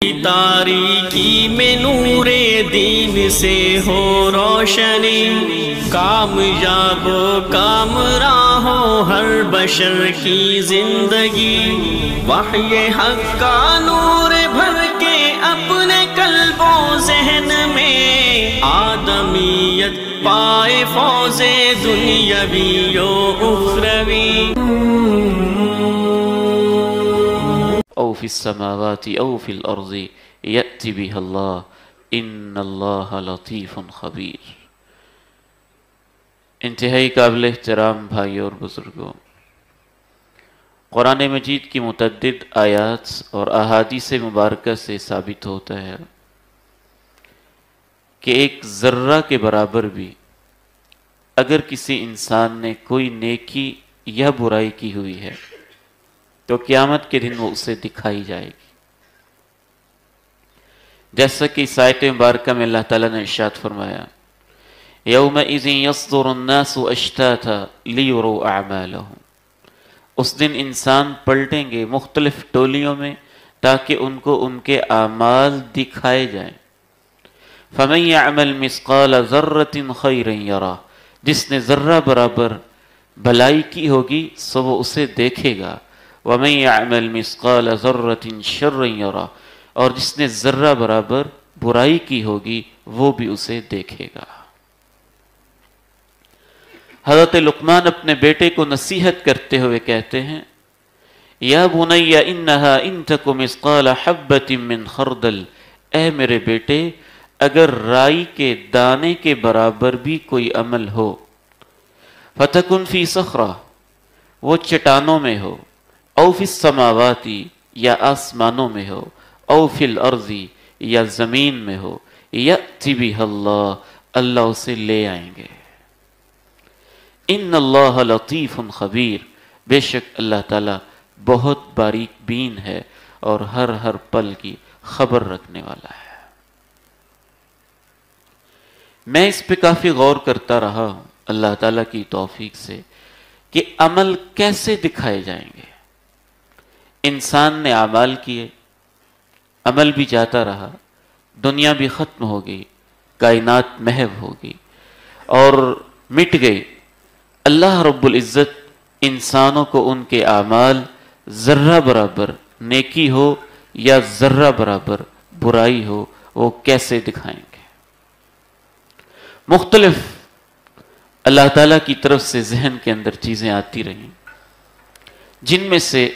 تاریکی میں نور دین سے ہو روشنی، کامیاب و کامراں ہو ہر بشر کی زندگی، وحی حق کا نور بھر کے اپنے قلب و ذہن میں، آدمیت پائے فوز دنیاوی و اخروی۔ او فی السماوات او فی الارض یأتی بها اللہ ان اللہ لطیف خبیر۔ انتہائی قابل احترام بھائیوں اور بزرگوں، قرآن مجید کی متعدد آیات اور احادیث مبارکہ سے ثابت ہوتا ہے کہ ایک ذرہ کے برابر بھی اگر کسی انسان نے کوئی نیکی یا برائی کی ہوئی ہے تو قیامت کے دن وہ اسے دکھائی جائے گی، جیسا کہ اس آیت مبارکہ میں اللہ تعالیٰ نے ارشاد فرمایا یومئذ یصدر الناس اشتاتا لیروا اعمالهم، اس دن انسان پلٹیں گے مختلف ٹولیوں میں تاکہ ان کو ان کے اعمال دکھائے جائیں۔ فمن یعمل مثقال ذرۃ خیرا یرہ، جس نے ذرہ برابر بھلائی کی ہوگی سو وہ اسے دیکھے گا، وَمَن يَعْمَلْ مِثْقَالَ ذَرَّةٍ شَرًّا يَرَهُ، اور جس نے ذرہ برابر برائی کی ہوگی وہ بھی اسے دیکھے گا۔ حضرت لقمان اپنے بیٹے کو نصیحت کرتے ہوئے کہتے ہیں یا بنی انہا ان تک مثقال حبۃ من خردل، اے میرے بیٹے اگر رائی کے دانے کے برابر بھی کوئی عمل ہو، فتکن فی صخرہ، وہ چٹانوں میں ہو، او فی السماوات، یا آسمانوں میں ہو، او فی الارض، یا زمین میں ہو، یأتی بها اللہ، اللہ اسے لے آئیں گے۔ ان اللہ لطیف خبیر، بے شک اللہ تعالیٰ بہت باریک بین ہے اور ہر پل کی خبر رکھنے والا ہے۔ میں اس پہ کافی غور کرتا رہا ہوں اللہ تعالیٰ کی توفیق سے کہ عمل کیسے دکھائے جائیں گے۔ انسان نے اعمال کیے، عمل بھی جاتا رہا، دنیا بھی ختم ہو گئی، کائنات محو ہو گئی اور مٹ گئی۔ اللہ رب العزت انسانوں کو ان کے اعمال ذرہ برابر نیکی ہو یا ذرہ برابر برائی ہو وہ کیسے دکھائیں گے۔ مختلف اللہ تعالیٰ کی طرف سے ذہن کے اندر چیزیں آتی رہیں، جن میں سے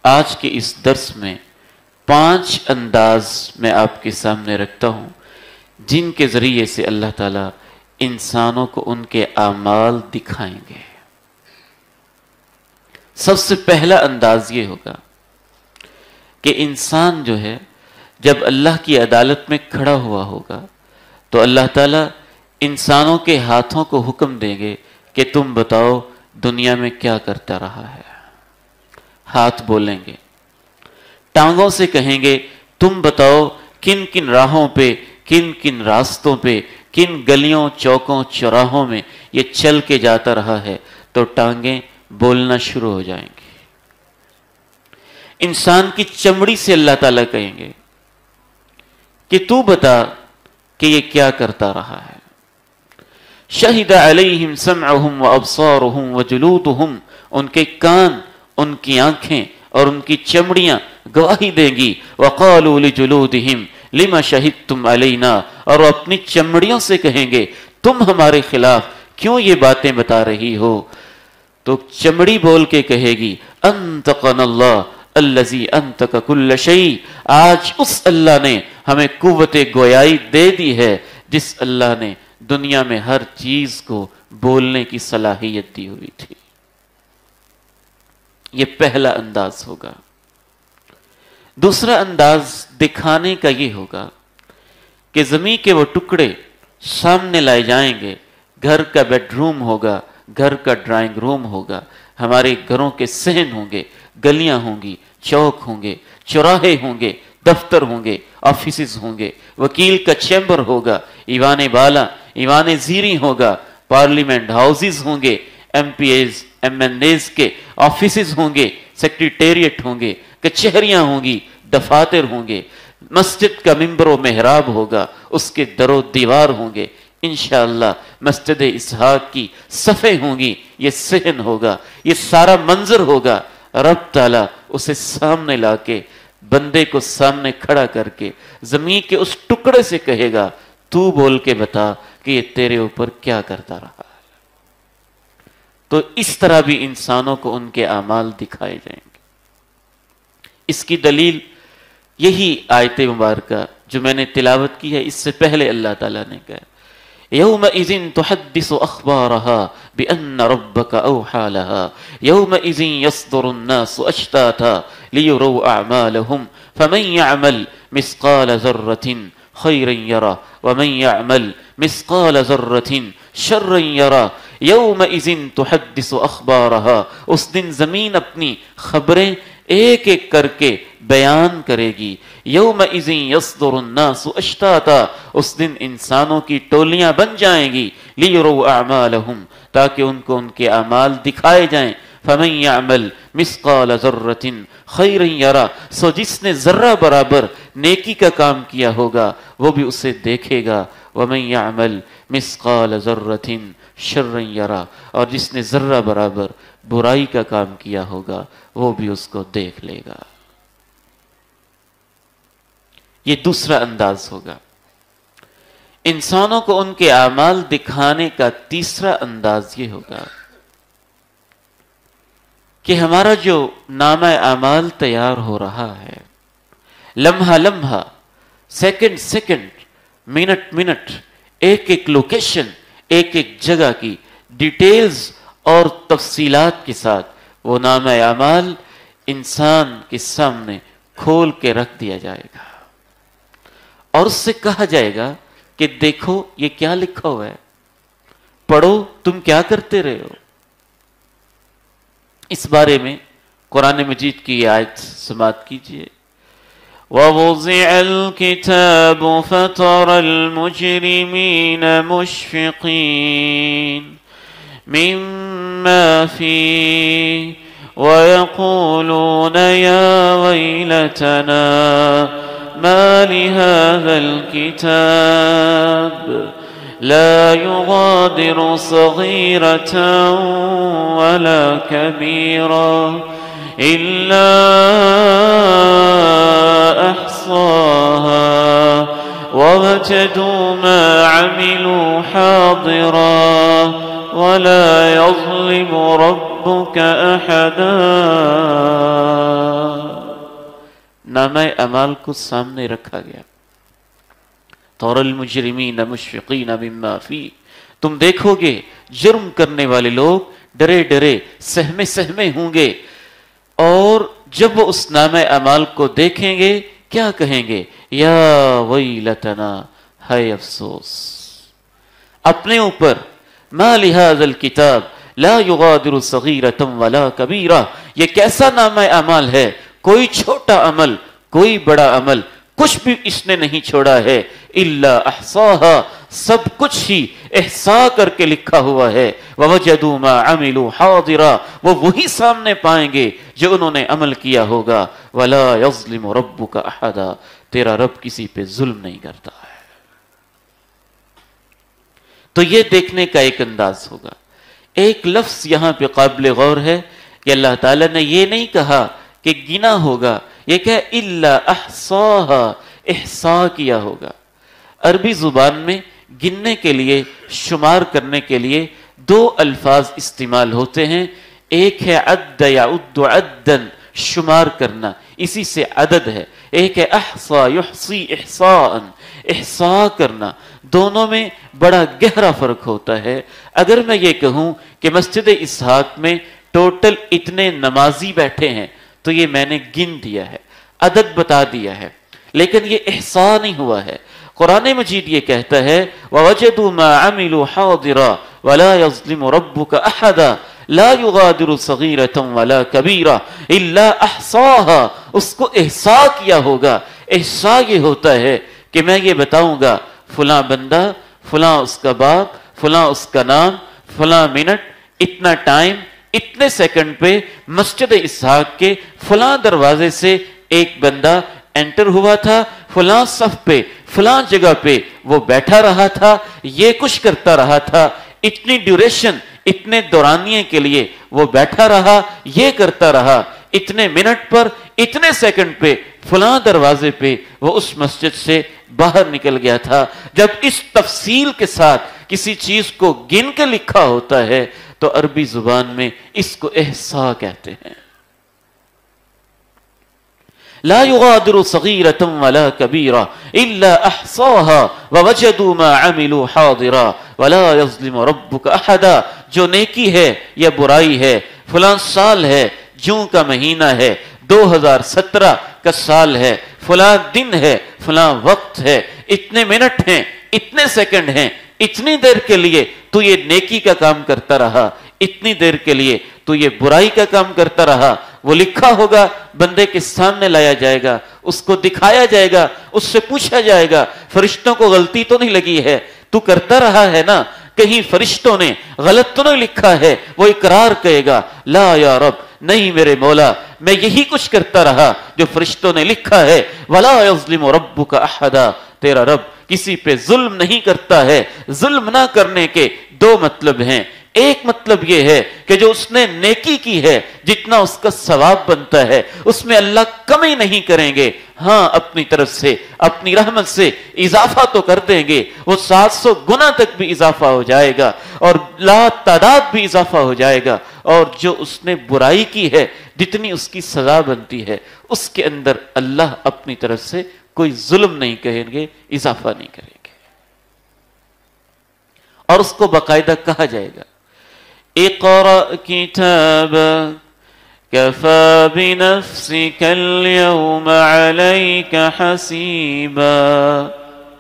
آج کے اس درس میں 5 انداز میں آپ کے سامنے رکھتا ہوں جن کے ذریعے سے اللہ تعالیٰ انسانوں کو ان کے اعمال دکھائیں گے۔ سب سے پہلا انداز یہ ہوگا کہ انسان جو ہے جب اللہ کی عدالت میں کھڑا ہوا ہوگا تو اللہ تعالیٰ انسانوں کے ہاتھوں کو حکم دیں گے کہ تم بتاؤ دنیا میں کیا کرتا رہا ہے۔ ہاتھ بولیں گے، ٹانگوں سے کہیں گے تم بتاؤ کن کن راہوں پہ، کن کن راستوں پہ، کن گلیوں چوکوں چوراہوں میں یہ چل کے جاتا رہا ہے، تو ٹانگیں بولنا شروع ہو جائیں گی۔ انسان کی چمڑی سے اللہ تعالیٰ کہیں گے کہ تو بتا کہ یہ کیا کرتا رہا ہے۔ شہد علیہم سمعہم وابصارہم وجلودہم، ان کے کان، ان کی آنکھیں اور ان کی چمڑیاں گواہی دیں گی۔ وقالوا لجلودہم لما شہدتم علینا، اور وہ اپنی چمڑیوں سے کہیں گے تم ہمارے خلاف کیوں یہ باتیں بتا رہی ہو؟ تو چمڑی بول کے کہے گی انطقنا اللہ الذی انطق کل شیء، آج اس اللہ نے ہمیں قوت گویائی دے دی ہے جس اللہ نے دنیا میں ہر چیز کو بولنے کی صلاحیت دی ہوئی تھی۔ یہ پہلا انداز ہوگا۔ دوسرا انداز دکھانے کا یہ ہوگا کہ زمین کے وہ ٹکڑے سامنے لائے جائیں گے، گھر کا بیڈ روم ہوگا، گھر کا ڈرائنگ روم ہوگا، ہمارے گھروں کے صحن ہوں گے، گلیاں ہوں گی، چوک ہوں گے، چوراہے ہوں گے، دفتر ہوں گے، آفیسز ہوں گے، وکیل کا چیمبر ہوگا، ایوان بالا، ایوان زیریں ہوگا، پارلیمنٹ ہاؤسز ہوں گے، MPs, MNAs کے آفیسز ہوں گے، سیکریٹریٹ ہوں گے، کچہریاں ہوں گی، دفاتر ہوں گے، مسجد کا ممبر و محراب ہوگا، اس کے در و دیوار ہوں گے، انشاءاللہ مسجد اسحاق کی صفیں ہوں گی، یہ صحن ہوگا، یہ سارا منظر ہوگا۔ رب تعالیٰ اسے سامنے لا کے، بندے کو سامنے کھڑا کر کے زمین کے اس ٹکڑے سے کہے گا تو بول کے بتا کہ یہ تیرے اوپر کیا کرتا رہا ہے۔ تو اس طرح بھی انسانوں کو ان کے اعمال دکھائے جائیں گے۔ اس کی دلیل یہی آیت مبارکہ جو میں نے تلاوت کی ہے، اس سے پہلے اللہ تعالیٰ نے کہا يومئذ تحدث أخبارها بأن ربك أوحى لها يومئذ يصدر الناس أشتاتا ليروا أعمالهم فمن يعمل مثقال ذرة خيرا يره ومن يعمل مثقال ذرة شرا يره يومئذ تحدث أخبارها، اس دن زمین اپنی خبریں ایک ایک کر کے بیان کرے گی۔ یومئذ یصدر الناس اشتاتا، اس دن انسانوں کی ٹولیاں بن جائیں گی، لیروا اعمالہم، تاکہ ان کو ان کے اعمال دکھائے جائیں۔ فمن یعمل مثقال ذرۃ خیرا یرا، سو جس نے ذرہ برابر نیکی کا کام کیا ہوگا وہ بھی اسے دیکھے گا۔ ومن یعمل مثقال ذرۃ شرا یرا، اور جس نے ذرہ برابر برائی کا کام کیا ہوگا وہ بھی اس کو دیکھ لے گا۔ یہ دوسرا انداز ہوگا۔ انسانوں کو ان کے اعمال دکھانے کا تیسرا انداز یہ ہوگا کہ ہمارا جو نامہ اعمال تیار ہو رہا ہے، لمحہ لمحہ، سیکنڈ سیکنڈ، منٹ منٹ، ایک ایک لوکیشن، ایک ایک جگہ کی ڈیٹیلز اور تفصیلات کے ساتھ وہ نامہ اعمال انسان کے سامنے کھول کے رکھ دیا جائے گا، اور اس سے کہا جائے گا کہ دیکھو یہ کیا لکھا ہوا ہے، پڑھو تم کیا کرتے رہے ہو۔ اس بارے میں قرآن مجید کی یہ آیت سماعت کیجئے۔ وَوُضِعَ الْكِتَابُ فَتَرَى الْمُجْرِمِينَ مُشْفِقِينَ مِمَّا فِيهِ وَيَقُولُونَ يَا وَيْلَتَنَا مَا لِهَذَا الْكِتَابِ لا يغادر صغيرة ولا كبيرة إلا أحصاها ووجدوا ما عملوا حاضرا ولا يظلم ربك أحدا۔ نامہ اعمال کو سامنے رکھا گیا۔ تَرَى الْمُجْرِمِينَ مُشْفِقِينَ مِمَّا فِيهِ، تم دیکھو گے جرم کرنے والے لوگ ڈرے ڈرے سہمے سہمے ہوں گے، اور جب وہ اس نامہ اعمال کو دیکھیں گے کیا کہیں گے؟ یا ویلتنا، ہے افسوس اپنے اوپر، ما لہذا الکتاب لا یغادر صغیرۃ ولا کبیرہ، یہ کیسا نامہ اعمال ہے، کوئی چھوٹا عمل کوئی بڑا عمل کچھ بھی اس نے نہیں چھوڑا ہے، الا احصاها، سب کچھ ہی احصا کر کے لکھا ہوا ہے، ووجدوا ما عملوا حاضرا، وہ وہی سامنے پائیں گے جو انہوں نے عمل کیا ہوگا، ولا یظلم ربک احدا، تیرا رب کسی پہ ظلم نہیں کرتا ہے۔ تو یہ دیکھنے کا ایک انداز ہوگا۔ ایک لفظ یہاں پہ قابل غور ہے کہ اللہ تعالیٰ نے یہ نہیں کہا کہ گنا ہوگا، یہ کہ الا احصاها، احصا کیا ہوگا۔ عربی زبان میں گننے کے لیے، شمار کرنے کے لیے دو الفاظ استعمال ہوتے ہیں، ایک ہے عد یعد عدا، شمار کرنا، اسی سے عدد ہے، ایک ہے احصا یحصی احصاء، احصا کرنا، دونوں میں بڑا گہرا فرق ہوتا ہے۔ اگر میں یہ کہوں کہ مسجد اسحاق میں ٹوٹل اتنے نمازی بیٹھے ہیں تو یہ میں نے گن دیا ہے، عدد بتا دیا ہے، لیکن یہ احصا نہیں ہوا ہے۔ قرآن مجید یہ کہتا ہے وَوَجَدُوا مَا عَمِلُوا حَاضِرًا وَلَا يَظْلِمُ رَبُّكَ أَحَدًا لَا يُغَادِرُ صَغِيرَةً وَلَا كَبِيرًا إِلَّا أَحْصَاهَا، اس کو احصا کیا ہوگا۔ احصا یہ ہوتا ہے کہ میں یہ بتاؤں گا فلاں بندہ، فلاں اس کا باپ، فلاں اس کا نام، فلاں منٹ، اتنا ٹائم، اتنے سیکنڈ پہ مسجد اسحاق کے فلاں دروازے سے ایک بندہ انٹر ہوا تھا، فلاں صف پہ فلاں جگہ پہ وہ بیٹھا رہا تھا، یہ کچھ کرتا رہا تھا، اتنی ڈیوریشن اتنے دورانیے کے لیے وہ بیٹھا رہا، یہ کرتا رہا، اتنے منٹ پر اتنے سیکنڈ پہ فلاں دروازے پہ وہ اس مسجد سے باہر نکل گیا تھا۔ جب اس تفصیل کے ساتھ کسی چیز کو گن کے لکھا ہوتا ہے تو عربی زبان میں اس کو احصاء کہتے ہیں۔ لا يغادر صغيرة ولا كبيرة إلا أحصاها ووجدوا ما عملوا حاضرا ولا يظلم ربك أحدا۔ جو نیکی ہے یا برائی ہے، فلاں سال ہے، جون کا مہینہ ہے، 2017 کا سال ہے، فلاں دن ہے، فلاں وقت ہے، اتنے منٹ ہیں، اتنے سیکنڈ ہیں، اتنی دیر کے لیے تو یہ نیکی کا کام کرتا رہا، اتنی دیر کے لیے تو یہ برائی کا کام کرتا رہا۔ وہ لکھا ہوگا، بندے کے سامنے لایا جائے گا، اس کو دکھایا جائے گا، اس سے پوچھا جائے گا فرشتوں کو غلطی تو نہیں لگی ہے، تو کرتا رہا ہے نا، کہیں فرشتوں نے غلط تو نہیں لکھا ہے؟ وہ اقرار کہے گا، لا یا رب، نہیں میرے مولا، میں یہی کچھ کرتا رہا جو فرشتوں نے لکھا ہے۔ ولا یظلم ربک احدا، تیرا رب کسی پہ ظلم نہیں کرتا ہے۔ ظلم نہ کرنے کے دو مطلب ہیں۔ ایک مطلب یہ ہے کہ جو اس نے نیکی کی ہے، جتنا اس کا ثواب بنتا ہے، اس میں اللہ کمی نہیں کریں گے، ہاں اپنی طرف سے اپنی رحمت سے اضافہ تو کر دیں گے، وہ 700 گنا تک بھی اضافہ ہو جائے گا اور لا تعداد بھی اضافہ ہو جائے گا۔ اور جو اس نے برائی کی ہے، جتنی اس کی سزا بنتی ہے، اس کے اندر اللہ اپنی طرف سے کوئی ظلم نہیں کہیں گے، اضافہ نہیں کریں گے۔ اور اس کو باقاعدہ کہا جائے گا، اقرأ كتابك كفى بنفسك اليوم عليك حسيبا۔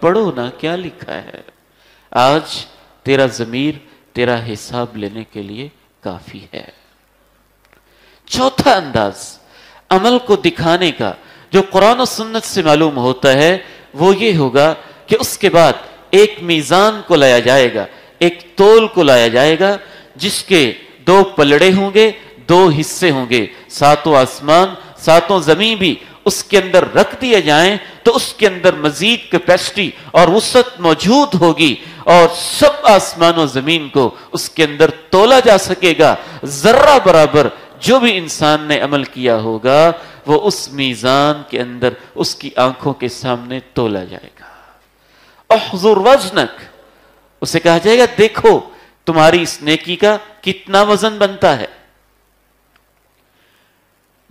پڑھو نا کیا لکھا ہے، آج تیرا ضمیر تیرا حساب لینے کے لیے کافی ہے۔ چوتھا انداز عمل کو دکھانے کا جو قرآن و سنت سے معلوم ہوتا ہے وہ یہ ہوگا کہ اس کے بعد ایک میزان کو لایا جائے گا، ایک تول کو لایا جائے گا، جس کے 2 پلڑے ہوں گے، 2 حصے ہوں گے، 7 آسمان 7 زمین بھی اس کے اندر رکھ دیے جائیں تو اس کے اندر مزید کیپیسٹی اور وسعت موجود ہوگی، اور سب آسمان و زمین کو اس کے اندر تولا جا سکے گا۔ ذرہ برابر جو بھی انسان نے عمل کیا ہوگا وہ اس میزان کے اندر اس کی آنکھوں کے سامنے تولا جائے گا۔ احضر وزنک، اسے کہا جائے گا دیکھو تمہاری اس نیکی کا کتنا وزن بنتا ہے۔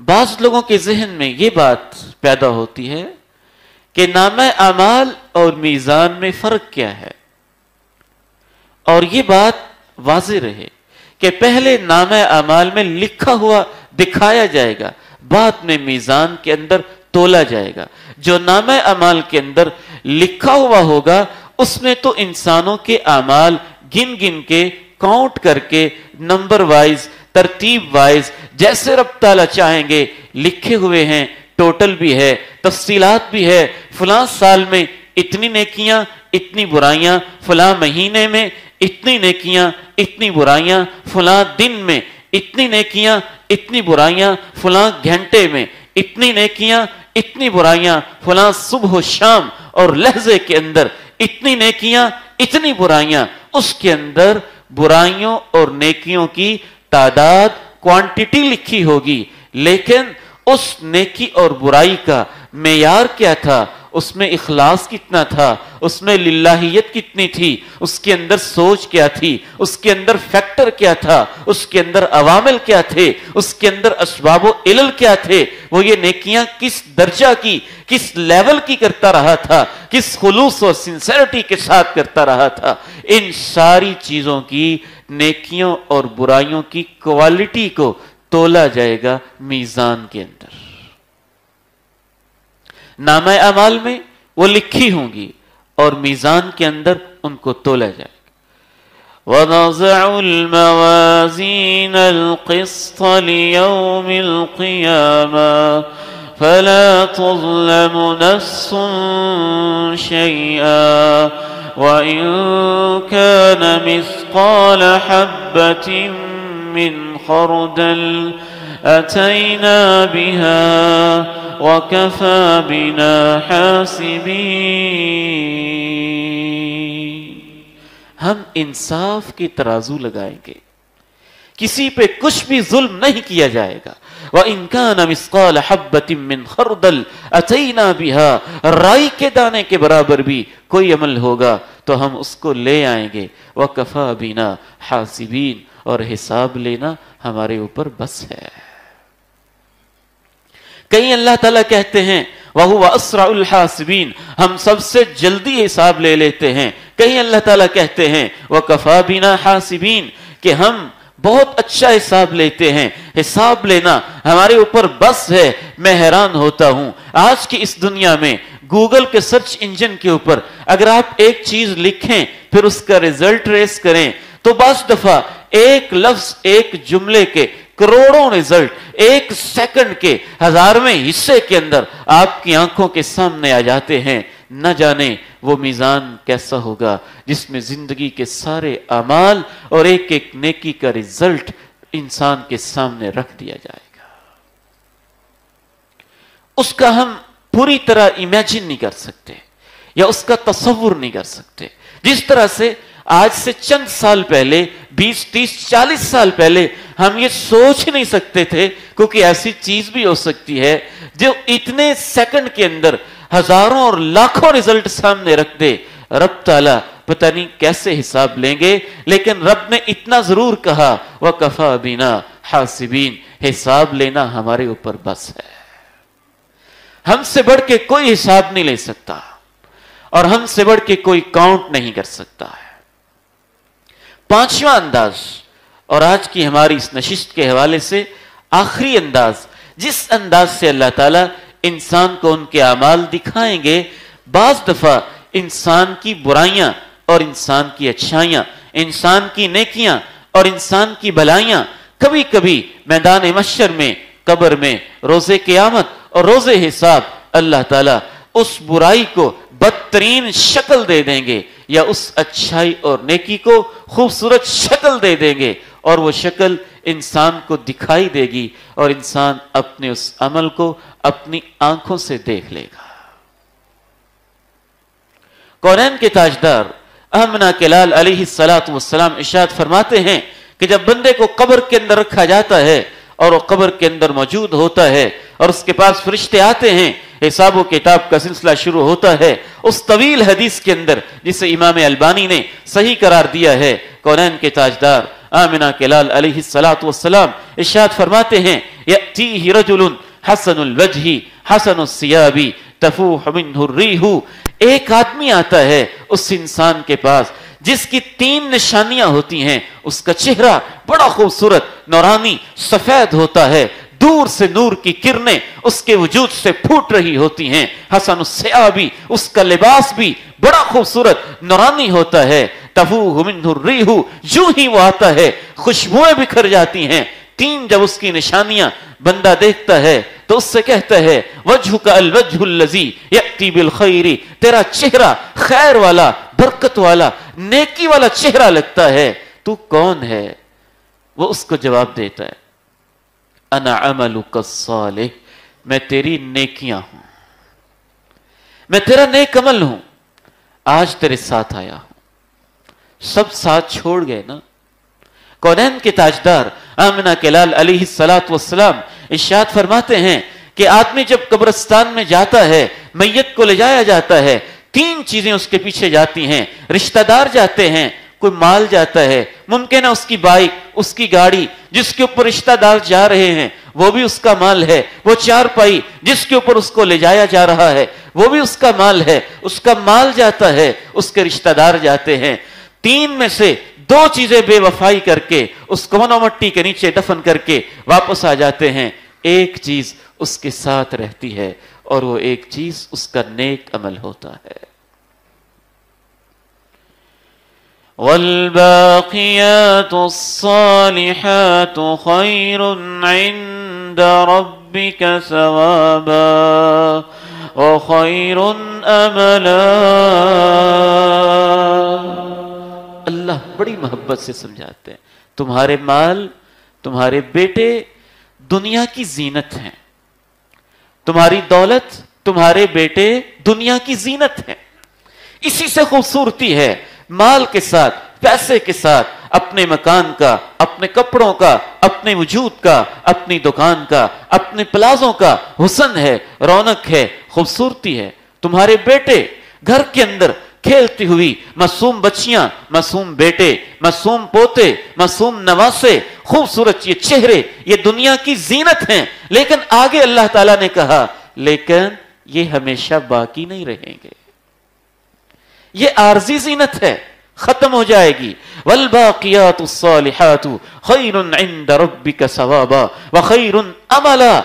بعض لوگوں کے ذہن میں یہ بات پیدا ہوتی ہے کہ نامہ اعمال اور میزان میں فرق کیا ہے، اور یہ بات واضح رہے کہ پہلے نامہ اعمال میں لکھا ہوا دکھایا جائے گا، بعد میں میزان کے اندر تولا جائے گا۔ جو نامہ اعمال کے اندر لکھا ہوا ہوگا اس میں تو انسانوں کے اعمال گن گن کے کاؤنٹ کر کے نمبر وائز ترتیب وائز جیسے رب تعالیٰ چاہیں گے لکھے ہوئے ہیں، ٹوٹل بھی ہے، تفصیلات بھی ہے، فلاں سال میں اتنی نیکیاں اتنی برائیاں، فلاں مہینے میں اتنی نیکیاں اتنی برائیاں، فلاں دن میں اتنی نیکیاں اتنی برائیاں، فلاں گھنٹے میں اتنی نیکیاں اتنی برائیاں، فلاں صبح و شام اور لحظے کے اندر اتنی نیکیاں اتنی برائیاں۔ اس کے اندر برائیوں اور نیکیوں کی تعداد کوانٹٹی لکھی ہوگی، لیکن اس نیکی اور برائی کا معیار کیا تھا، اس میں اخلاص کتنا تھا، اس میں للہیت کتنی تھی، اس کے اندر سوچ کیا تھی، اس کے اندر فیکٹر کیا تھا، اس کے اندر عوامل کیا تھے، اس کے اندر اسباب و علل کیا تھے، وہ یہ نیکیاں کس درجہ کی کس لیول کی کرتا رہا تھا، کس خلوص اور سنسیریٹی کے ساتھ کرتا رہا تھا۔ ان ساری چیزوں کی نیکیوں اور برائیوں کی کوالٹی کو تولا جائے گا میزان کے اندر۔ نامہ اعمال میں وہ لکھی ہوں گی اور میزان کے اندر ان کو تولا جائے گا۔ وَنَضَعُ الْمَوَازِينَ الْقِسْطَ لِيَوْمِ الْقِيَامَةِ فَلَا تُظْلَمُ نَفْسٌ شَيْئًا وَإِن كَانَ مِثْقَالَ حَبَّةٍ مِّنْ خَرْدَلٍ أَتَيْنَا بِهَا وَكَفَى بِنَا حَاسِبِينَ. ہم انصاف کی ترازو لگائیں گے، کسی پہ کچھ بھی ظلم نہیں کیا جائے گا. وَإِن كَانَ مِثْقَالَ حَبَّةٍ مِّنْ خَرْدَلٍ أَتَيْنَا بِهَا. رائی کے دانے کے برابر بھی کوئی عمل ہوگا تو ہم اس کو لے آئیں گے. وَكَفَى بِنَا حَاسِبِينَ. اور حساب لینا ہمارے اوپر بس ہے. کہیں اللہ تعالیٰ کہتے ہیں وَهُوَ أَسْرَعُ الْحَاسِبِينَ، ہم سب سے جلدی حساب لے لیتے ہیں. کہیں اللہ تعالیٰ کہتے ہیں وَكَفَى بِنَا حَاسِبِينَ کہ ہم بہت اچھا حساب لیتے ہیں، حساب لینا ہمارے اوپر بس ہے. میں حیران ہوتا ہوں آج کی اس دنیا میں گوگل کے سرچ انجن کے اوپر اگر آپ ایک چیز لکھیں پھر اس کا ریزلٹ ریس کریں تو بعض دفعہ ایک لفظ ایک جملے کے کروڑوں رزلٹ ایک سیکنڈ کے ہزارویں حصے کے اندر آپ کی آنکھوں کے سامنے آ جاتے ہیں. نہ جانے وہ میزان کیسا ہوگا جس میں زندگی کے سارے اعمال اور ایک ایک نیکی کا رزلٹ انسان کے سامنے رکھ دیا جائے گا. اس کا ہم پوری طرح امیجن نہیں کر سکتے یا اس کا تصور نہیں کر سکتے. جس طرح سے آج سے چند سال پہلے 20 30 40 سال پہلے ہم یہ سوچ نہیں سکتے تھے کیونکہ ایسی چیز بھی ہو سکتی ہے جو اتنے سیکنڈ کے اندر ہزاروں اور لاکھوں رزلٹ سامنے رکھ دے. رب تعالیٰ پتہ نہیں کیسے حساب لیں گے لیکن رب نے اتنا ضرور کہا وَكَفَى بِنَا حَاسِبِينَ حساب لینا ہمارے اوپر بس ہے. ہم سے بڑھ کے کوئی حساب نہیں لے سکتا اور ہم سے بڑھ کے کوئی کاؤنٹ نہیں کر سکتا ہے. پانچواں انداز اور آج کی ہماری اس نشست کے حوالے سے آخری انداز، جس انداز سے اللہ تعالیٰ انسان کو ان کے اعمال دکھائیں گے. بعض دفعہ انسان کی برائیاں اور انسان کی اچھائیاں، انسان کی نیکیاں اور انسان کی بھلائیاں کبھی کبھی میدان محشر میں، قبر میں، روز قیامت اور روز حساب اللہ تعالیٰ اس برائی کو بدترین شکل دے دیں گے یا اس اچھائی اور نیکی کو خوبصورت شکل دے دیں گے اور وہ شکل انسان کو دکھائی دے گی اور انسان اپنے اس عمل کو اپنی آنکھوں سے دیکھ لے گا. کونین کے تاجدار آمنہ کلال علیہ السلام ارشاد فرماتے ہیں کہ جب بندے کو قبر کے اندر رکھا جاتا ہے اور وہ قبر کے اندر موجود ہوتا ہے اور اس کے پاس فرشتے آتے ہیں، حساب و کتاب کا سلسلہ شروع ہوتا ہے. اس طویل حدیث کے اندر جسے امام البانی نے صحیح قرار دیا ہے، کونین کے تاجدار آمنہ کلال علیہ السلام ارشاد فرماتے ہیں یأتیہ رجل حسن الوجہ حسن الثیاب تفوح منہ الریح. ایک آدمی آتا ہے اس انسان کے پاس جس کی 3 نشانیاں ہوتی ہیں. اس کا چہرہ بڑا خوبصورت نورانی سفید ہوتا ہے، دور سے نور کی کرنیں اس کے وجود سے پھوٹ رہی ہوتی ہیں. حسن الثیاب اس کا لباس بھی بڑا خوبصورت نورانی ہوتا ہے. تفوح منہ الریح جو ہی وہ آتا ہے خوشبوئیں بکھر جاتی ہیں. 3 جب اس کی نشانیاں بندہ دیکھتا ہے تو اس سے کہتا ہے وجہک الوجہ الذی یأتی بالخیر، تیرا چہرہ خیر والا، برکت والا، نیکی والا چہرہ لگتا ہے، تو کون ہے؟ وہ اس کو جواب دیتا ہے انا عملک الصالح، میں تیری نیکیاں ہوں، میں تیرا نیک عمل ہوں، آج تیرے ساتھ آیا ہوں. سب ساتھ چھوڑ گئے نا. کونین کے تاجدار آمنہ کلال علیہ السلام ارشاد فرماتے ہیں کہ آدمی جب قبرستان میں جاتا ہے، میت کو لے جایا جاتا ہے، 3 چیزیں اس کے پیچھے جاتی ہیں. رشتہ دار جاتے ہیں، کوئی مال جاتا ہے، ممکن ہے اس کی بائک، اس کی گاڑی جس کے اوپر رشتہ دار جا رہے ہیں وہ بھی اس کا مال ہے، وہ چارپائی جس کے اوپر اس کو لے جایا جا رہا ہے وہ بھی اس کا مال ہے. اس کا مال جاتا ہے، اس کے رشتہ دار جاتے ہیں. 3 میں سے 2 چیزیں بے وفائی کر کے اس کو منو مٹی کے نیچے دفن کر کے واپس آ جاتے ہیں. ایک چیز اس کے ساتھ رہتی ہے اور وہ ایک چیز اس کا نیک عمل ہوتا ہے. والباقیات الصالحات خیر عند ربک ثوابا وخیر املا. اللہ بڑی محبت سے سمجھاتے ہیں تمہارے مال، تمہارے بیٹے دنیا کی زینت ہیں، تمہاری دولت، تمہارے بیٹے دنیا کی زینت ہیں، اسی سے خوبصورتی ہے۔ مال کے ساتھ، پیسے کے ساتھ اپنے مکان کا، اپنے کپڑوں کا، اپنے وجود کا، اپنی دکان کا، اپنے پلازوں کا حسن ہے، رونق ہے، خوبصورتی ہے۔ تمہارے بیٹے گھر کے اندر کھیلتی ہوئی معصوم بچیاں، معصوم بیٹے، معصوم پوتے، معصوم نواسے، خوبصورت یہ چہرے، یہ دنیا کی زینت ہیں۔ لیکن آگے اللہ تعالیٰ نے کہا لیکن یہ ہمیشہ باقی نہیں رہیں گے، یہ عارضی زینت ہے، ختم ہو جائے گی۔ والباقیات الصالحات خیر عند ربک ثوابا وخیر عملا۔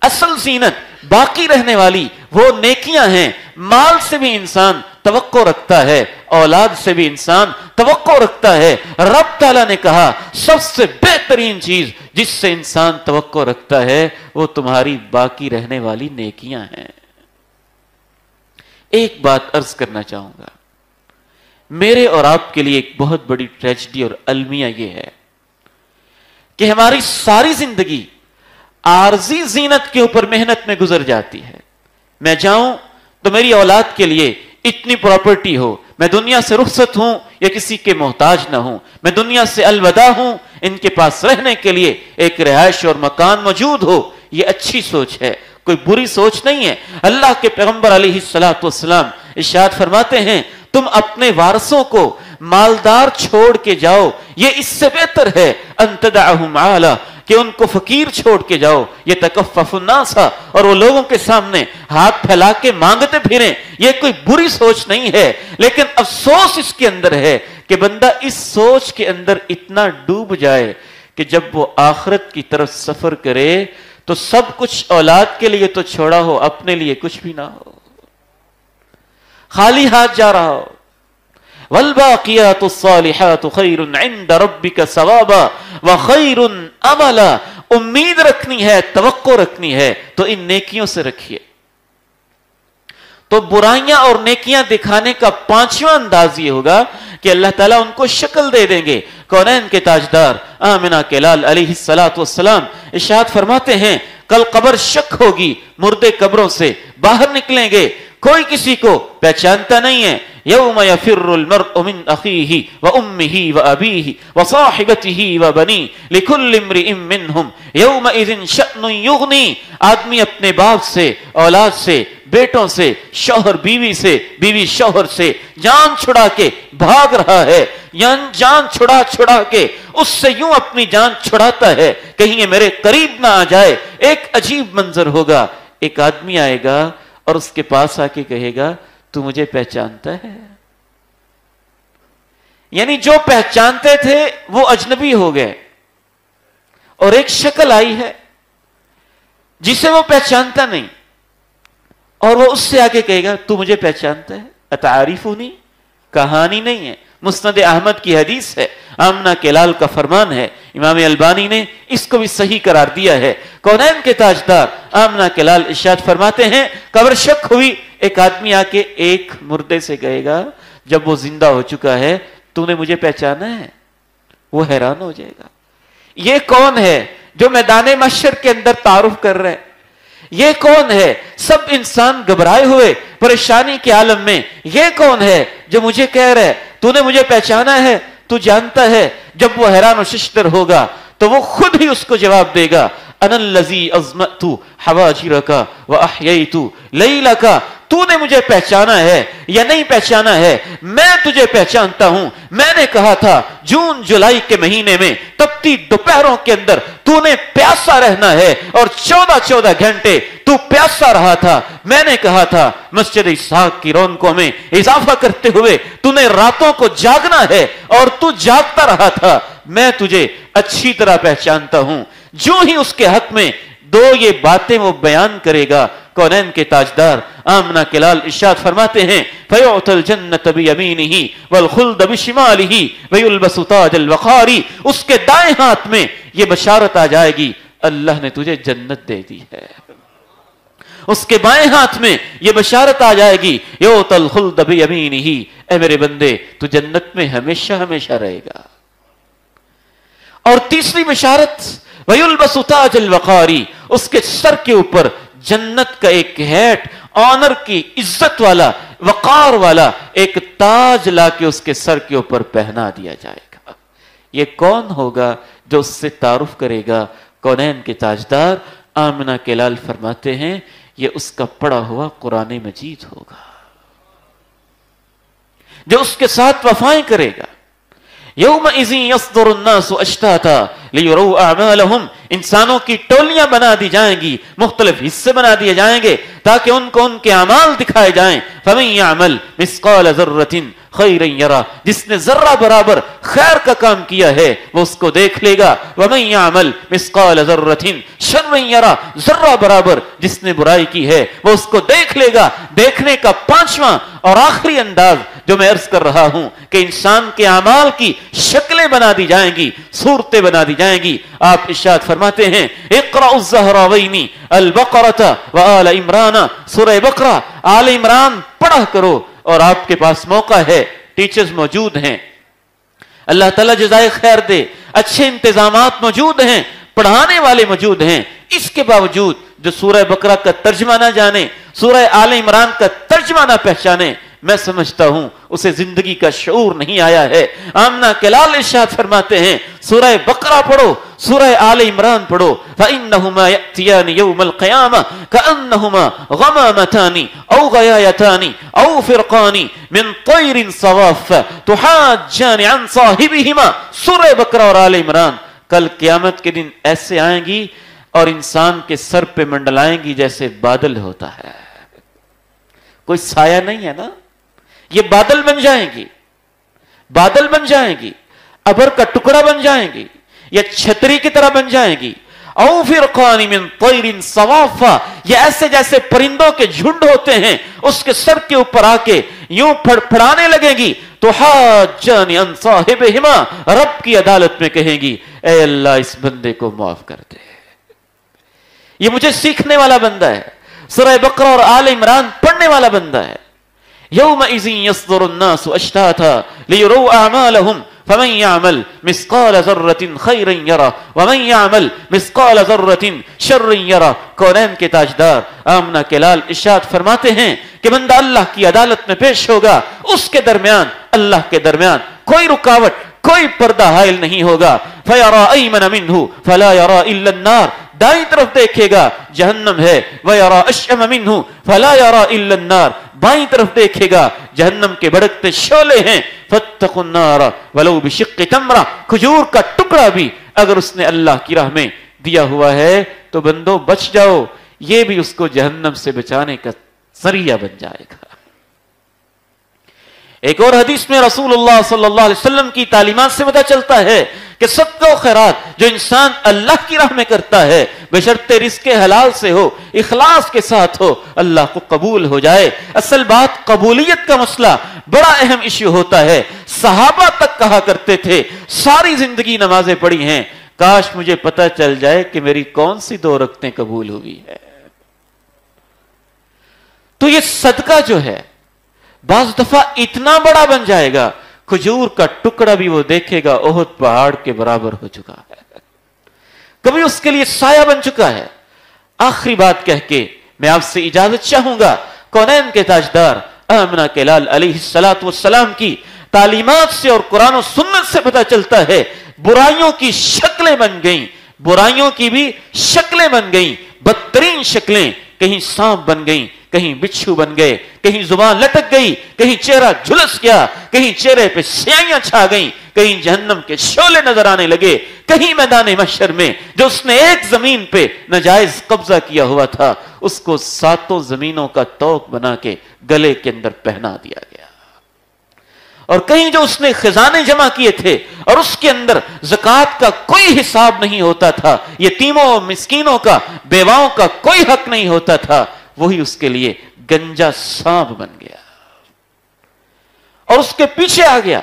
اصل زینت، باقی رہنے والی وہ نیکیاں ہیں۔ مال سے بھی انسان توقع رکھتا ہے، اولاد سے بھی انسان توقع رکھتا ہے۔ رب تعالیٰ نے کہا سب سے بہترین چیز جس سے انسان توقع رکھتا ہے وہ تمہاری باقی رہنے والی نیکیاں ہیں۔ ایک بات عرض کرنا چاہوں گا، میرے اور آپ کے لیے ایک بہت بڑی ٹریجڈی اور المیہ یہ ہے کہ ہماری ساری زندگی عارضی زینت کے اوپر محنت میں گزر جاتی ہے۔ میں جاؤں تو میری اولاد کے لیے اتنی پراپرٹی ہو، میں دنیا سے رخصت ہوں یا کسی کے محتاج نہ ہوں، میں دنیا سے الوداع ہوں، ان کے پاس رہنے کے لیے ایک رہائش اور مکان موجود ہو۔ یہ اچھی سوچ ہے، کوئی بری سوچ نہیں ہے۔ اللہ کے پیغمبر علیہ الصلوۃ والسلام ارشاد فرماتے ہیں تم اپنے وارثوں کو مالدار چھوڑ کے جاؤ، یہ اس سے بہتر ہے ان تدعهم عالا، کہ ان کو فقیر چھوڑ کے جاؤ، یہ تکفف الناس، اور وہ لوگوں کے سامنے ہاتھ پھیلا کے مانگتے پھریں۔ یہ کوئی بری سوچ نہیں ہے، لیکن افسوس اس کے اندر ہے کہ بندہ اس سوچ کے اندر اتنا ڈوب جائے کہ جب وہ آخرت کی طرف سفر کرے تو سب کچھ اولاد کے لیے تو چھوڑا ہو، اپنے لیے کچھ بھی نہ ہو، خالی ہاتھ جا رہا ہو۔ والباقیات الصالحات خیر عند ربک ثوابا وخیر عملا۔ امید رکھنی ہے، توقع رکھنی ہے تو ان نیکیوں سے رکھیے۔ تو برائیاں اور نیکیاں دکھانے کا پانچواں انداز یہ ہوگا کہ اللہ تعالیٰ ان کو شکل دے دیں گے۔ کونین کے تاجدار آمنہ کے لال علیہ السلام ارشاد فرماتے ہیں کل قبر شک ہوگی، مردے قبروں سے باہر نکلیں گے، کوئی کسی کو پہچانتا نہیں ہے۔ یوم یفر المرء من اخیہ وامہ وابیہ وصاحبتہ وبنیہ لکل امرئ منہم یومئذ شأن یغنی۔ آدمی اپنے باپ سے، اولاد سے، بیٹوں سے، شوہر بیوی سے، بیوی شوہر سے جان چھڑا کے بھاگ رہا ہے، جان چھڑا کے اس سے یوں اپنی جان چھڑاتا ہے کہیں یہ میرے قریب نہ آ جائے۔ ایک عجیب منظر ہوگا، ایک آدمی آئے گا اور اس کے پاس آ کے کہے گا تو مجھے پہچانتا ہے؟ یعنی جو پہچانتے تھے وہ اجنبی ہو گئے، اور ایک شکل آئی ہے جسے وہ پہچانتا نہیں، اور وہ اس سے آگے کہے گا تو مجھے پہچانتا ہے؟ اتعارفونی؟ کہانی نہیں ہے، مسند احمد کی حدیث ہے، آمنہ کے لال کا فرمان ہے، امام البانی نے اس کو بھی صحیح قرار دیا ہے۔ کونین کے تاجدار آمنہ کے لال ارشاد فرماتے ہیں قبر شک ہوئی، ایک آدمی آ کے ایک مردے سے کہے گا جب وہ زندہ ہو چکا ہے تو نے مجھے پہچانا ہے؟ وہ حیران ہو جائے گا، یہ کون ہے جو میدان محشر کے اندر تعارف کر رہے؟ یہ کون ہے؟ سب انسان گھبرائے ہوئے پریشانی کے عالم میں، یہ کون ہے جو مجھے کہہ رہے تو نے مجھے پہچانا ہے؟ تو جانتا ہے جب وہ حیران و ششدر ہوگا تو وہ خود ہی اس کو جواب دے گا انا الذی اظمأت حواجرک واحییت لیلک۔ تو نے مجھے پہچانا ہے یا نہیں پہچانا ہے؟ میں تجھے پہچانتا ہوں۔ میں نے کہا تھا جون جولائی کے مہینے میں تپتی دوپہروں کے اندر تو نے پیاسا رہنا ہے، اور 14 گھنٹے تو پیاسا رہا تھا۔ میں نے کہا تھا مسجد اسحاق کی رونقوں میں اضافہ کرتے ہوئے تو نے راتوں کو جاگنا ہے، اور تو جاگتا رہا تھا۔ میں تجھے اچھی طرح پہچانتا ہوں۔ جو ہی اس کے حق میں دو یہ باتیں وہ بیان کرے گا، کونین کے تاجدار آمنہ کے لال ارشاد فرماتے ہیں فَيُعْطَى الْجَنَّةَ بِيَمِينِهِ وَالْخُلْدَ بِشِمَالِهِ وَيُلْبَسُ تَاجَ الْوَقَارِ۔ اس کے دائیں ہاتھ میں یہ بشارت آ جائے گی اللہ نے تجھے جنت دے دی ہے۔ اس کے بائیں ہاتھ میں یہ بشارت آ جائے گی یُعْطَى الْخُلْدَ بِيَمِينِهِ، اے میرے بندے تو جنت میں ہمیشہ ہمیشہ رہے گا۔ اور تیسری بشارت وَيُلْبَسُ تَاجَ الْوَقَارِ، اس کے سر کے اوپر جنت کا ایک ہیٹ، آنر کی، عزت والا، وقار والا ایک تاج لا کے اس کے سر کے اوپر پہنا دیا جائے گا۔ یہ کون ہوگا جو اس سے تعارف کرے گا؟ کونین کے تاجدار آمنہ کے لال فرماتے ہیں یہ اس کا پڑھا ہوا قرآن مجید ہوگا، جو اس کے ساتھ وفائیں کرے گا۔ یومئذ یصدر الناس اشتاتا لیروا اعمالهم، انسانوں کی ٹولیاں بنا دی جائیں گی، مختلف حصے بنا دیے جائیں گے تاکہ ان کو ان کے اعمال دکھائے جائیں۔ فمن یعمل مثقال ذرۃ خیرا یرہ، جس نے ذرہ برابر خیر کا کام کیا ہے وہ اس کو دیکھ لے گا۔ ومن یعمل مثقال ذرۃ شرا یرہ، ذرہ برابر جس نے برائی کی ہے وہ اس کو دیکھ لے گا۔ دیکھنے کا پانچواں اور آخری انداز جو میں عرض کر رہا ہوں کہ انسان کے اعمال کی شکلیں بنا دی جائیں گی، صورتیں بنا دی جائیں گی۔ آپ ارشاد فرماتے ہیں اقرأوا الزہراوین البقرۃ وآل عمران، سورہ بقرہ آل عمران پڑھا کرو۔ اور آپ کے پاس موقع ہے، ٹیچرز موجود ہیں، اللہ تعالیٰ جزائے خیر دے، اچھے انتظامات موجود ہیں، پڑھانے والے موجود ہیں۔ اس کے باوجود جو سورہ بقرہ کا ترجمہ نہ جانے، سورہ آل عمران کا ترجمہ نہ پہچانے، میں سمجھتا ہوں اسے زندگی کا شعور نہیں آیا ہے۔ آمنہ کلال ارشاد فرماتے ہیں سورہ بقرہ پڑھو، سورہ آل عمران پڑھو۔ فَإِنَّهُمَا يَأْتِيَانِ يَوْمَ الْقِيَامَةِ كَأَنَّهُمَا غَمَامَتَانِ أَوْ غَيَايَتَانِ أَوْ فِرْقَانِ مِنْ طَيْرٍ صَوَافَّ تُحَاجَّانِ عَنْ صَاحِبِهِمَا۔ سورہ بقرہ اور آل عمران کل قیامت کے دن ایسے آئیں گی اور انسان کے سر پہ منڈلائیں گی جیسے بادل ہوتا ہے، کوئی سایہ نہیں ہے نا، یہ بادل بن جائیں گی، بادل بن جائیں گی، ابر کا ٹکڑا بن جائیں گی، یا چھتری کی طرح بن جائیں گی۔ او فرقان من طیر صوافا، یہ ایسے جیسے پرندوں کے جھنڈ ہوتے ہیں اس کے سر کے اوپر آ کے یوں پھڑانے لگیں گی۔ تو حاجان عن صاحبہما، رب کی عدالت میں کہیں گی اے اللہ اس بندے کو معاف کر دے، یہ مجھے سیکھنے والا بندہ ہے، سورہ بقرہ اور آل عمران پڑھنے والا بندہ ہے۔ یومئذ یصدر الناس اشتاتا لیروا اعمالهم فمن يعمل مثقال ذرة خيرا يرى ومن يعمل مثقال ذرة شرا يرى۔ کونین کے تاجدار آمنہ کے لال ارشاد فرماتے ہیں کہ بندہ اللہ کی عدالت میں پیش ہوگا، اس کے درمیان اللہ کے درمیان کوئی رکاوٹ، کوئی پردہ حائل نہیں ہوگا۔ فَيَرَى أَيْمَنَ مِنْهُ فَلَا يَرَى إِلَّا النَّارِ، دائیں طرف دیکھے گا جہنم ہے۔ وَيَرَى أَشْأَمَ مِنْهُ فَلَا يَرَى إِلَّا النَّارِ، بائیں طرف دیکھے گا جہنم کے بھڑکتے شعلے ہیں۔ فَاتَّقُوا النَّارَ وَلَوْ بِشِقِّ تَمْرَةٍ، کھجور کا ٹکڑا بھی اگر اس نے اللہ کی راہ میں دیا ہوا ہے تو بندو بچ جاؤ، یہ بھی اس کو جہنم سے بچانے کا ذریعہ بن جائے گا۔ ایک اور حدیث میں رسول اللہ صلی اللہ علیہ وسلم کی تعلیمات سے پتہ چلتا ہے کہ صدقہ و خیرات جو انسان اللہ کی راہ میں کرتا ہے بشرطِ رزق حلال سے ہو، اخلاص کے ساتھ ہو، اللہ کو قبول ہو جائے۔ اصل بات قبولیت کا مسئلہ بڑا اہم ایشو ہوتا ہے۔ صحابہ تک کہا کرتے تھے ساری زندگی نمازیں پڑھی ہیں، کاش مجھے پتہ چل جائے کہ میری کون سی 2 رکعتیں قبول ہوئی ہے۔ تو یہ صدقہ جو ہے بعض دفعہ اتنا بڑا بن جائے گا کھجور کا ٹکڑا بھی وہ دیکھے گا احد پہاڑ کے برابر ہو چکا ہے، کبھی اس کے لیے سایہ بن چکا ہے۔ آخری بات کہہ کے میں آپ سے اجازت چاہوں گا، کونین کے تاجدار آمنہ کے لال علیہ السلام کی تعلیمات سے اور قرآن و سنت سے پتہ چلتا ہے برائیوں کی شکلیں بن گئیں، برائیوں کی بھی شکلیں بن گئیں، بدترین شکلیں، کہیں سانپ بن گئیں، کہیں بچھو بن گئے، کہیں زبان لٹک گئی، کہیں چہرہ جھلس گیا، کہیں چہرے پہ سیائیاں چھا گئیں، کہیں جہنم کے شعلے نظر آنے لگے، کہیں میدان محشر میں جو اس نے ایک زمین پہ ناجائز قبضہ کیا ہوا تھا اس کو 7 زمینوں کا توق بنا کے گلے کے اندر پہنا دیا گیا، اور کہیں جو اس نے خزانے جمع کیے تھے اور اس کے اندر زکوٰۃ کا کوئی حساب نہیں ہوتا تھا، یتیموں اور مسکینوں کا، بیواؤں کا کوئی حق نہیں ہوتا تھا، وہی اس کے لیے گنجا سانپ بن گیا اور اس کے پیچھے آ گیا،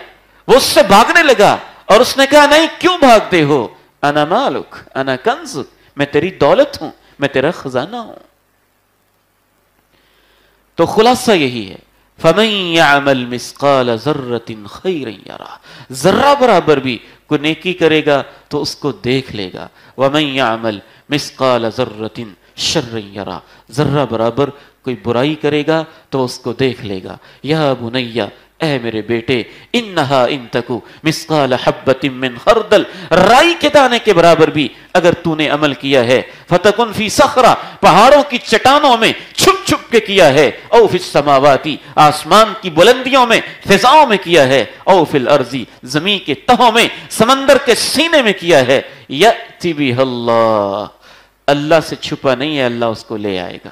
وہ اس سے بھاگنے لگا اور اس نے کہا نہیں کیوں بھاگتے ہو، انا مالک انا کنزک، میں تیری دولت ہوں، میں تیرا خزانہ ہوں۔ تو خلاصہ یہی ہے فَمَن يَعْمَلْ مِثْقَالَ ذَرَّةٍ خَيْرًا يَرَهُ، ذرہ برابر بھی کوئی نیکی کرے گا تو اس کو دیکھ لے گا۔ وَمَن يَعْمَلْ مِثْقَالَ ذَرَّةٍ شر یرا، ذرہ برابر کوئی برائی کرے گا تو اس کو دیکھ لے گا. یا بنیہ، اے میرے بیٹے، انہا ان تکو مثقال حبۃ من خردل، رائی کے دانے کے برابر بھی اگر تو نے عمل کیا ہے، فتکن فی صخرہ، پہاڑوں کی چٹانوں میں چھپ چھپ کے کیا ہے، او فی السماواتی، آسمان کی بلندیوں میں فضاؤں میں کیا ہے، او فی الارض، زمین کے تہوں میں سمندر کے سینے میں کیا ہے، یأتی بہ اللہ، اللہ سے چھپا نہیں ہے، اللہ اس کو لے آئے گا.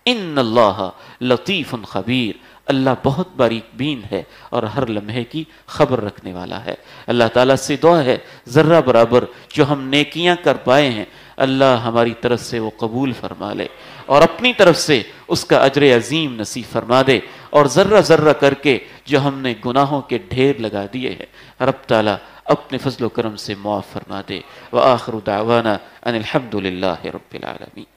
ان اللہ لطیف خبیر، اللہ بہت باریک بین ہے اور ہر لمحے کی خبر رکھنے والا ہے. اللہ تعالیٰ سے دعا ہے ذرہ برابر جو ہم نیکیاں کر پائے ہیں اللہ ہماری طرف سے وہ قبول فرما لے اور اپنی طرف سے اس کا اجر عظیم نصیب فرما دے، اور ذرہ ذرہ کر کے جو ہم نے گناہوں کے ڈھیر لگا دیے ہیں رب تعالیٰ اپنے فضل و کرم سے معاف فرما دے. وآخر دعوانا ان الحمد للہ رب العالمین.